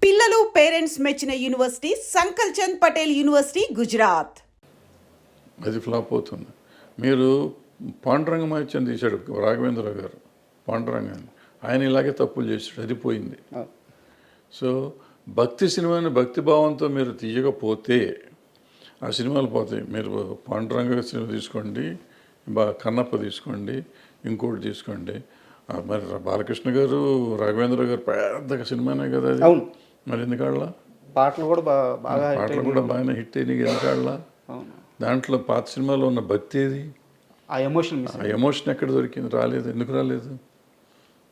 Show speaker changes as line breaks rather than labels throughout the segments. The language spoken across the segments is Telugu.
పిల్లలు పేరెంట్స్ మెచ్చిన యూనివర్సిటీ సంకల్ చంద్ పటేల్ యూనివర్సిటీ గుజరాత్.
అది ఫ్లాప్ అవుతుంది. మీరు పాండురంగమాచ్యం తీశాడు రాఘవేంద్ర గారు, పాండురంగాన్ని. ఆయన ఇలాగే తప్పులు చేశాడు, అది పోయింది. సో భక్తి సినిమాని భక్తి భావంతో మీరు తీయకపోతే ఆ సినిమాలు పోతాయి. మీరు పాండురంగ సినిమా తీసుకోండి, కన్నప్ప తీసుకోండి, ఇంకోటి తీసుకోండి. మరి బాలకృష్ణ గారు, రాఘవేంద్ర గారు పెద్ద సినిమానే కదా అది.
అవును.
మరి ఎందుకాళ్ళ
పాటలు కూడా
పాటలు కూడా బాగానే హిట్ అయినాయి, ఎందుకాళ్ళ. దాంట్లో పాత సినిమాలో ఉన్న భక్తి ఏది?
ఆ ఎమోషన్
ఆ ఎమోషన్ ఎక్కడ దొరికింది? రాలేదు. ఎందుకు రాలేదు?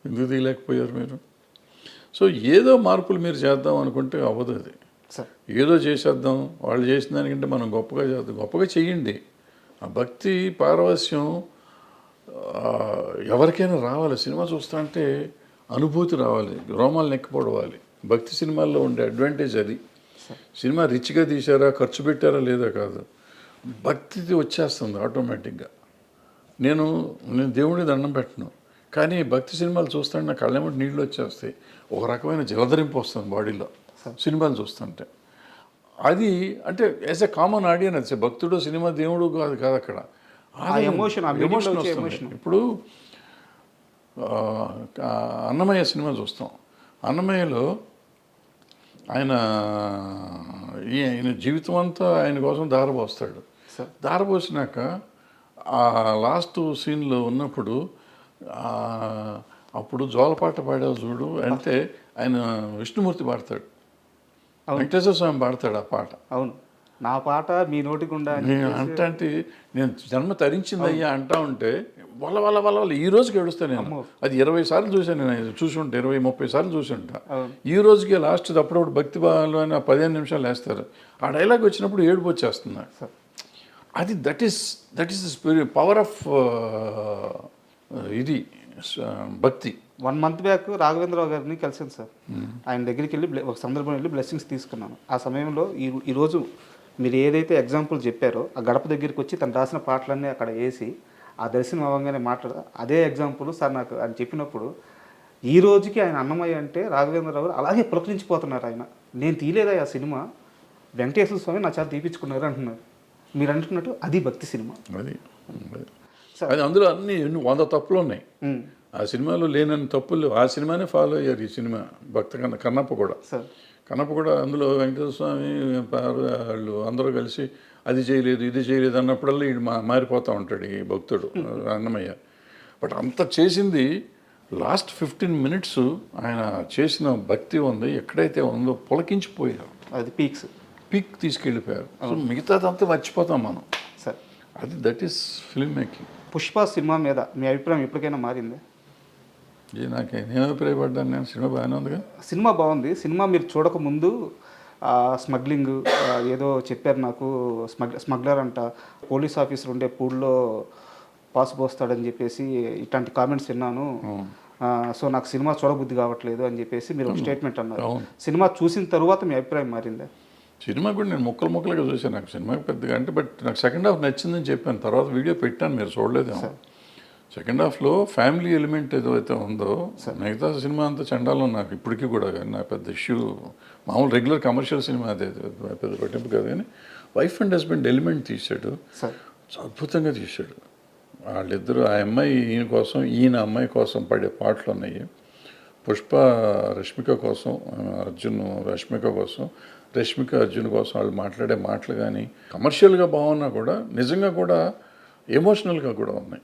ఎందుకు తీయలేకపోయారు మీరు? సో ఏదో మార్పులు మీరు చేద్దాం అనుకుంటే అవ్వదు. అది ఏదో చేసేద్దాం, వాళ్ళు చేసిన దానికంటే మనం గొప్పగా చేద్దాం. గొప్పగా చెయ్యండి. ఆ భక్తి పారవస్యం ఎవరికైనా రావాలి. సినిమా చూస్తుంటే అనుభూతి రావాలి, రోమాలు నెక్కిపోవాలి. భక్తి సినిమాల్లో ఉండే అడ్వాంటేజ్ అది. సినిమా రిచ్గా తీశారా, ఖర్చు పెట్టారా లేదా కాదు, భక్తి వచ్చేస్తుంది ఆటోమేటిక్గా. నేను దేవుడిని దండం పెట్టను, కానీ భక్తి సినిమాలు చూస్తుంటే నా కళ్ళెమ్మటి నీళ్ళు వచ్చేస్తాయి. ఒక రకమైన జలధరింపు వస్తుంది బాడీలో సినిమాలు చూస్తుంటే. అది అంటే యాజ్ ఎ కామన్ ఆడియన్స్, భక్తుడు సినిమా దేవుడు కాదు కాదు అక్కడ ఎమోషన్ వస్తుంది. ఇప్పుడు అన్నమయ్య సినిమా చూస్తాం. అన్నమయ్యలో ఆయన జీవితం అంతా ఆయన కోసం దారపోస్తాడు. దారపోసినాక ఆ లాస్ట్ సీన్లో ఉన్నప్పుడు అప్పుడు జోలపాట పాడావు చూడు అంటే ఆయన విష్ణుమూర్తి పాడతాడు, వెంకటేశ్వర స్వామి పాడతాడు ఆ పాట.
అవును, నా పాట మీ నోటి గుండా
అంటే నేను జన్మ తరించిందయ్యా అంటా ఉంటే వల్ల వల్ల వల్ల వల్ల ఈ రోజుకి ఏడుస్తాను నేను. అది 20 సార్లు చూశాను నేను, చూసి ఉంటా 20-30 సార్లు చూసి ఉంటా. ఈ రోజుకి లాస్ట్ అప్పుడప్పుడు భక్తి భావంలో 15 నిమిషాలు వేస్తారు. ఆ డైలాగ్ వచ్చినప్పుడు ఏడుపు వచ్చేస్తుంది. అది that is the power of ఇది భక్తి.
1 మంత్ బ్యాక్ రాఘవేంద్రరావు గారిని కలిసాను సార్. ఆయన దగ్గరికి వెళ్ళి ఒక సందర్భం వెళ్ళి బ్లెస్సింగ్స్ తీసుకున్నాను. ఆ సమయంలో ఈరోజు మీరు ఏదైతే ఎగ్జాంపుల్ చెప్పారో ఆ గడప దగ్గరికి వచ్చి తను రాసిన పాటలన్నీ అక్కడ వేసి ఆ దర్శనం అవ్వగానే అదే ఎగ్జాంపుల్ సార్ నాకు ఆయన చెప్పినప్పుడు ఈ రోజుకి ఆయన అన్నమయ్య అంటే రాఘవేంద్రరావు గారు అలాగే పులకరించిపోతున్నారు. ఆయన నేను తీయలేదా ఆ సినిమా, వెంకటేశ్వర స్వామి నా చేత తీపించుకున్నారు అంటున్నారు. మీరు అంటున్నట్టు అది భక్తి సినిమా.
అది అందులో అన్ని 100 తప్పులు ఉన్నాయి. ఆ సినిమాలో లేనన్ని తప్పులు ఆ సినిమానే ఫాలో అయ్యారు. ఈ సినిమా కన్నప్ప కూడా అందులో వెంకటేశ్వర స్వామి వాళ్ళు అందరూ కలిసి అది చేయలేదు ఇది చేయలేదు అన్నప్పుడల్లా వీడు మారిపోతూ ఉంటాడు ఈ భక్తుడు అన్నమయ్య. బట్ అంత చేసింది లాస్ట్ 15 మినిట్స్ ఆయన చేసిన భక్తి ఉంది, ఎక్కడైతే ఉందో పులకించిపోయారు. అది పీక్ తీసుకెళ్ళిపోయారు. సో మిగతాదంతా మర్చిపోతాం మనం.
సార్
అది that is film making.
Pushpa cinema మీద మీ అభిప్రాయం ఎప్పటికైనా మారింది?
నేను అభిప్రాయపడ్డాను. నేను సినిమా బాగానే ఉందిగా.
సినిమా బాగుంది. సినిమా మీరు చూడకముందు స్మగ్లింగ్ ఏదో చెప్పారు నాకు, స్మగ్లర్ అంట, పోలీస్ ఆఫీసర్ ఉండే పూల్లో పాసు పోస్తాడని చెప్పేసి ఇట్లాంటి కామెంట్స్ విన్నాను. సో నాకు సినిమా చూడబుద్ధి కావట్లేదు అని చెప్పేసి మీరు ఒక స్టేట్మెంట్ అన్నారు. సినిమా చూసిన తర్వాత మీ అభిప్రాయం మారిందా?
సినిమా కూడా నేను ముక్కలుగా చూసాను. నాకు సినిమా పెద్దగా అంటే బట్ నాకు సెకండ్ హాఫ్ నచ్చిందని చెప్పాను. తర్వాత వీడియో పెట్టాను, మీరు చూడలేదేమో. సెకండ్ హాఫ్లో ఫ్యామిలీ ఎలిమెంట్ ఏదైతే ఉందో, మిగతా సినిమా అంతా చండాలం నాకు ఇప్పటికీ కూడా. కానీ నా పెద్ద ఇష్యూ మామూలు రెగ్యులర్ కమర్షియల్ సినిమా అదే పెద్ద పట్టింపు కాదు. కానీ వైఫ్ అండ్ హస్బెండ్ ఎలిమెంట్ తీశాడు, అద్భుతంగా తీశాడు. వాళ్ళిద్దరూ ఆ అమ్మాయి ఈయన కోసం, ఈయన అమ్మాయి కోసం పడే పాటలు ఉన్నాయి. పుష్ప రష్మిక కోసం, రష్మిక కోసం, రష్మిక అర్జున్ కోసం వాళ్ళు మాట్లాడే మాటలు కానీ కమర్షియల్గా బాగున్నా కూడా నిజంగా కూడా ఎమోషనల్గా కూడా ఉన్నాయి.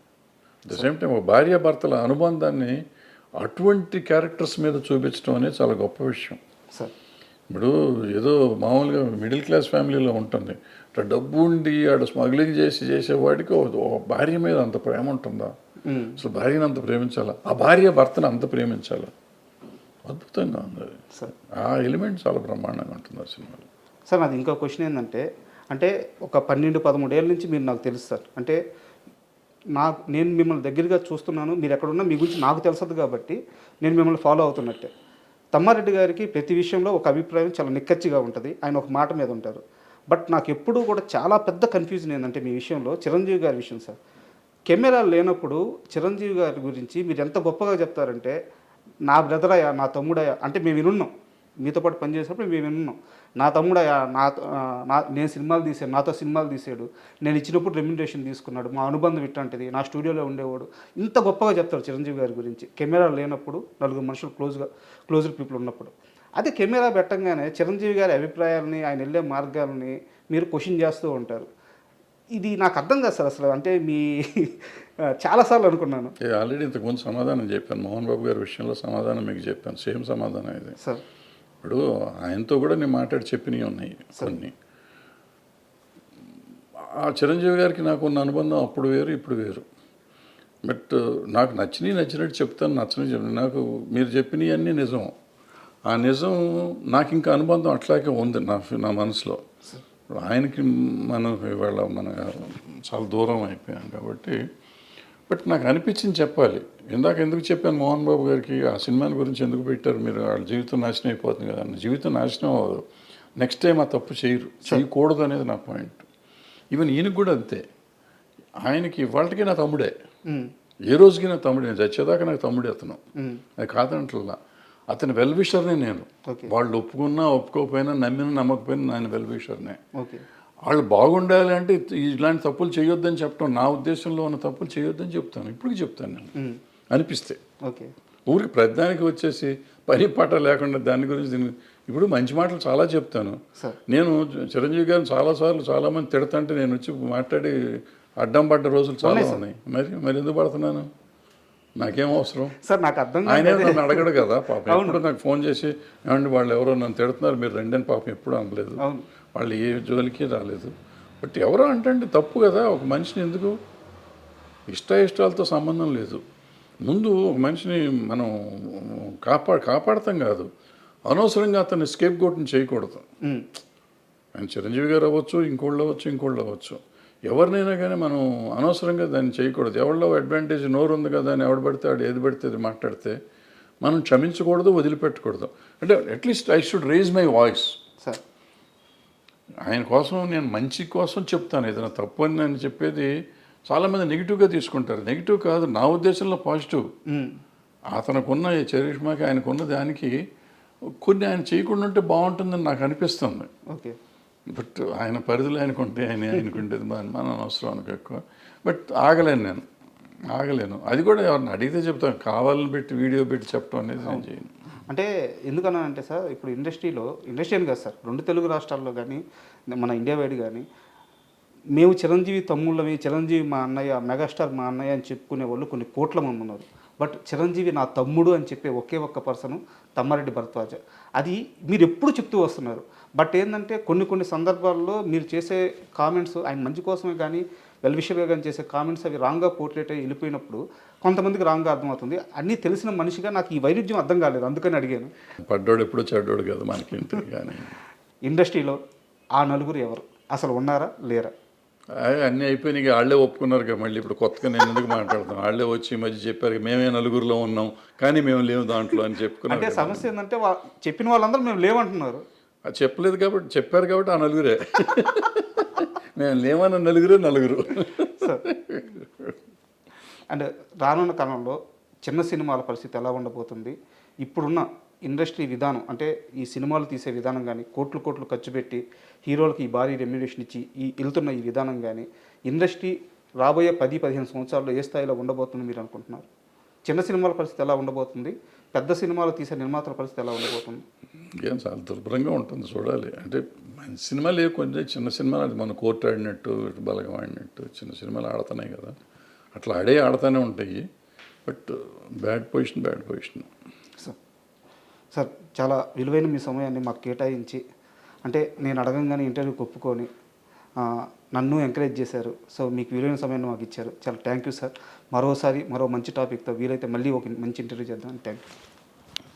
అట్ ద సేమ్ టైం ఒక భార్యాభర్తల అనుబంధాన్ని అటువంటి క్యారెక్టర్స్ మీద చూపించడం అనేది చాలా గొప్ప విషయం. ఇప్పుడు ఏదో మామూలుగా మిడిల్ క్లాస్ ఫ్యామిలీలో ఉంటుంది, అట్లా డబ్బు ఉండి ఆడ స్మగ్లింగ్ చేసేవాడికి ఒక భార్య మీద అంత ప్రేమ ఉంటుందా? అసలు భార్యను అంత ప్రేమించాలా, ఆ భార్య భర్తను అంత ప్రేమించాలా? అద్భుతంగా ఉంది. ఆ ఎలిమెంట్ చాలా బ్రహ్మాండంగా ఉంటుంది ఆ సినిమాలో.
సార్ నాది ఇంకో క్వశ్చన్ ఏంటంటే, అంటే ఒక 12-13 ఏళ్ళ నుంచి మీరు నాకు తెలుసు సార్. అంటే నేను మిమ్మల్ని దగ్గరగా చూస్తున్నాను, మీరు ఎక్కడున్నా మీ గురించి నాకు తెలుసదు కాబట్టి నేను మిమ్మల్ని ఫాలో అవుతున్నట్టే. తమ్మారెడ్డి గారికి ప్రతి విషయంలో ఒక అభిప్రాయం చాలా నిక్కచ్చిగా ఉంటుంది, ఆయన ఒక మాట మీద ఉంటారు. బట్ నాకు ఎప్పుడూ కూడా చాలా పెద్ద కన్ఫ్యూజన్ ఏంటంటే మీ విషయంలో, చిరంజీవి గారి విషయం సార్. కెమెరా లేనప్పుడు చిరంజీవి గారి గురించి మీరు ఎంత గొప్పగా చెప్తారంటే, నా బ్రదరయ్యా, నా తమ్ముడయ్యా అంటే మేము వినున్నాం. మీతో పాటు పనిచేసినప్పుడు మేము విన్నాం. నా తమ్ముడు నేను సినిమాలు తీసాను, నాతో సినిమాలు తీసాడు, నేను ఇచ్చినప్పుడు రెమ్యునరేషన్ తీసుకున్నాడు, మా అనుబంధం ఇట్లాంటిది, నా స్టూడియోలో ఉండేవాడు, ఇంత గొప్పగా చెప్తారు చిరంజీవి గారి గురించి. కెమెరా లేనప్పుడు, నలుగురు మనుషులు క్లోజ్డ్ పీపుల్ ఉన్నప్పుడు. అదే కెమెరా పెట్టంగానే చిరంజీవి గారి అభిప్రాయాలని, ఆయన వెళ్ళే మార్గాలని మీరు క్వశ్చన్ చేస్తూ ఉంటారు. ఇది నాకు అర్థం కాదు సార్ అసలు. అంటే మీ చాలాసార్లు అనుకున్నాను.
ఆల్రెడీ ఇంతకుముందు సమాధానం చెప్పాను, మోహన్ బాబు గారి విషయంలో సమాధానం మీకు చెప్పాను, సేమ్ సమాధానం ఇది
సార్.
ఇప్పుడు ఆయనతో కూడా నేను మాట్లాడి చెప్పినవి ఉన్నాయి కొన్ని. ఆ చిరంజీవి గారికి నాకు ఉన్న అనుబంధం అప్పుడు వేరు, ఇప్పుడు వేరు. బట్ నాకు నచ్చినట్టు చెప్తాను, నచ్చని నాకు మీరు చెప్పినవన్నీ నిజం. ఆ నిజం నాకు ఇంకా అనుబంధం అట్లాగే ఉంది నా మనసులో. ఆయనకి మనం ఇవాళ చాలా దూరం అయిపోయాం కాబట్టి. బట్ నాకు అనిపించింది చెప్పాలి. ఎందుకు చెప్పాను మోహన్ బాబు గారికి ఆ సినిమాని గురించి ఎందుకు పెట్టారు మీరు, వాళ్ళ జీవితం నాశనం అయిపోతుంది కదా. జీవితం నాశనం అవ్వదు, నెక్స్ట్ టైం ఆ తప్పు చేయకూడదు అనేది నా పాయింట్. ఈవెన్ ఈయనకు కూడా అంతే. ఆయనకి ఇవాళకి నా తమ్ముడే, ఏ రోజుకి నా తమ్ముడే, నేను చచ్చేదాకా నాకు తమ్ముడే అతను, అది కాదంటల్లా. అతని వెల్ విషర్నే నేను. వాళ్ళు ఒప్పుకున్నా ఒప్పుకోకపోయినా, నమ్మినా నమ్మకపోయినా నేను వెల్ విషర్నే. వాళ్ళు బాగుండాలి అంటే ఇలాంటి తప్పులు చేయొద్దని చెప్పడం, నా ఉద్దేశంలో ఉన్న తప్పులు చేయొద్దని చెప్తాను, ఇప్పటికి చెప్తాను నేను అనిపిస్తే. ఊరికి ప్రతిదానికి వచ్చేసి పని పాట లేకుండా దాని గురించి ఇప్పుడు మంచి మాటలు చాలా చెప్తాను నేను. చిరంజీవి గారిని చాలాసార్లు చాలామంది తిడతంటే నేను వచ్చి మాట్లాడి అడ్డం పడ్డ రోజులు చాలా ఉన్నాయి. మరి ఎందుకు పడుతున్నాను, నాకేం అవసరం
సార్? నాకు అర్థం
ఆయన నన్ను అడగడు కదా పాపం. ఎప్పుడు నాకు ఫోన్ చేసి ఏమండి వాళ్ళు ఎవరో నన్ను తిడుతున్నారు మీరు రెండని పాపం ఎప్పుడు అనలేదు, వాళ్ళు ఏ జోలికి రాలేదు. బట్ ఎవరో అంటే తప్పు కదా. ఒక మనిషిని ఎందుకు ఇష్టాలతో సంబంధం లేదు. ముందు ఒక మనిషిని మనం కాపాడతాం కాదు, అనవసరంగా అతన్ని స్కేప్ గోట్ని చేయకూడదు. ఆయన చిరంజీవి గారు అవ్వచ్చు, ఇంకోళ్ళు అవ్వచ్చు, ఎవరినైనా కానీ మనం అనవసరంగా దాన్ని చేయకూడదు. ఎవరిలో అడ్వాంటేజ్ నోరు ఉంది కదా అని ఎవడు పడితే వాడు ఏది పడితే అది మాట్లాడితే మనం క్షమించకూడదు, వదిలిపెట్టకూడదు. అంటే at least I should raise my voice. ఆయన కోసం నేను మంచి కోసం చెప్తాను. ఏదైనా తప్పు అని నేను చెప్పేది చాలామంది నెగిటివ్గా తీసుకుంటారు. నెగిటివ్ కాదు, నా ఉద్దేశంలో పాజిటివ్. అతనుకున్న ఈ చరిష్మాకి ఆయనకున్న దానికి కొన్ని ఆయన చేయకుండా ఉంటే బాగుంటుందని నాకు అనిపిస్తుంది. బట్ ఆయన పరిధిలో ఆయనకుంటే ఆయనకుంటేది మన అవసరం అనుకో ఎక్కువ. బట్ ఆగలేను. అది కూడా ఎవరిని అడిగితే చెప్తాను, కావాలని పెట్టి వీడియో పెట్టి చెప్పడం అనేది నేను చేయను.
అంటే ఎందుకన్నా అంటే సార్, ఇప్పుడు ఇండస్ట్రీ అని కాదు సార్, 2 తెలుగు రాష్ట్రాల్లో కానీ మన ఇండియా వైడ్ కానీ మేము చిరంజీవి తమ్ముళ్ళవి, చిరంజీవి మా అన్నయ్య, మెగాస్టార్ మా అన్నయ్య అని చెప్పుకునే వాళ్ళు కొన్ని కోట్ల మంది ఉన్నారు. బట్ చిరంజీవి నా తమ్ముడు అని చెప్పే ఒకే ఒక్క పర్సన్ తమ్మారెడ్డి భరద్వాజ. అది మీరు ఎప్పుడు చెప్తూ వస్తున్నారు. బట్ ఏంటంటే కొన్ని సందర్భాల్లో మీరు చేసే కామెంట్స్ ఆయన మంచి కోసమే కానీ వెల్ విషర్గా కానీ చేసే కామెంట్స్ అవి రాంగ్గా పోర్ట్రేట్ అయ్యి వెళ్ళిపోయినప్పుడు కొంతమందికి రాంగ్గా అర్థమవుతుంది. అన్నీ తెలిసిన మనిషిగా నాకు ఈ వైరుధ్యం అర్థం కాలేదు, అందుకని అడిగాను.
పడ్డోడు ఎప్పుడు చెడ్డోడు కదా మనకి. కానీ
ఇండస్ట్రీలో ఆ నలుగురు ఎవరు అసలు ఉన్నారా లేరా?
అన్నీ అయిపోయినాయి, వాళ్ళే ఒప్పుకున్నారు కదా. మళ్ళీ ఇప్పుడు కొత్తగా నేను ఎందుకు మాట్లాడతాను, వాళ్ళే వచ్చి ఈ మధ్య చెప్పారు మేమే నలుగురిలో ఉన్నాం కానీ మేము లేవు దాంట్లో అని చెప్పుకున్నాం.
అంటే సమస్య ఏంటంటే చెప్పిన వాళ్ళందరూ మేము లేవంటున్నారు.
అది చెప్పలేదు కాబట్టి, చెప్పారు కాబట్టి ఆ నలుగురే. మేము లేవన్న నలుగురు.
అండ్ రానున్న కాలంలో చిన్న సినిమాల పరిస్థితి ఎలా ఉండబోతుంది? ఇప్పుడున్న ఇండస్ట్రీ విధానం అంటే ఈ సినిమాలు తీసే విధానం కానీ, కోట్లు ఖర్చు పెట్టి హీరోలకి ఈ భారీ రెమ్యునరేషన్ ఇచ్చి వెళ్తున్న ఈ విధానం కానీ, ఇండస్ట్రీ రాబోయే 10-15 సంవత్సరాల్లో ఏ స్థాయిలో ఉండబోతుంది మీరు అనుకుంటున్నారు? చిన్న సినిమాల పరిస్థితి ఎలా ఉండబోతుంది? పెద్ద సినిమాలు తీసే నిర్మాతల పరిస్థితి ఎలా ఉండబోతుంది?
ఏం చాలా దుర్భరంగా ఉంటుంది, చూడాలి. అంటే మంచి సినిమాలు కొంచెం చిన్న సినిమాలు, అది మన కోర్టు ఆడినట్టు, బలగం ఆడినట్టు చిన్న సినిమాలు ఆడుతున్నాయి కదా, అట్లా ఆడుతూనే ఉంటాయి. But bad position.
సార్ చాలా విలువైన మీ సమయాన్ని మాకు కేటాయించి, అంటే నేను అడగంగానే ఇంటర్వ్యూకి ఒప్పుకొని నన్ను ఎంకరేజ్ చేశారు. సో మీకు విలువైన సమయాన్ని మాకు ఇచ్చారు, చాలా థ్యాంక్ యూ సార్. మరో మంచి టాపిక్తో వీలైతే మళ్ళీ ఒక మంచి ఇంటర్వ్యూ చేద్దాం. Thank you.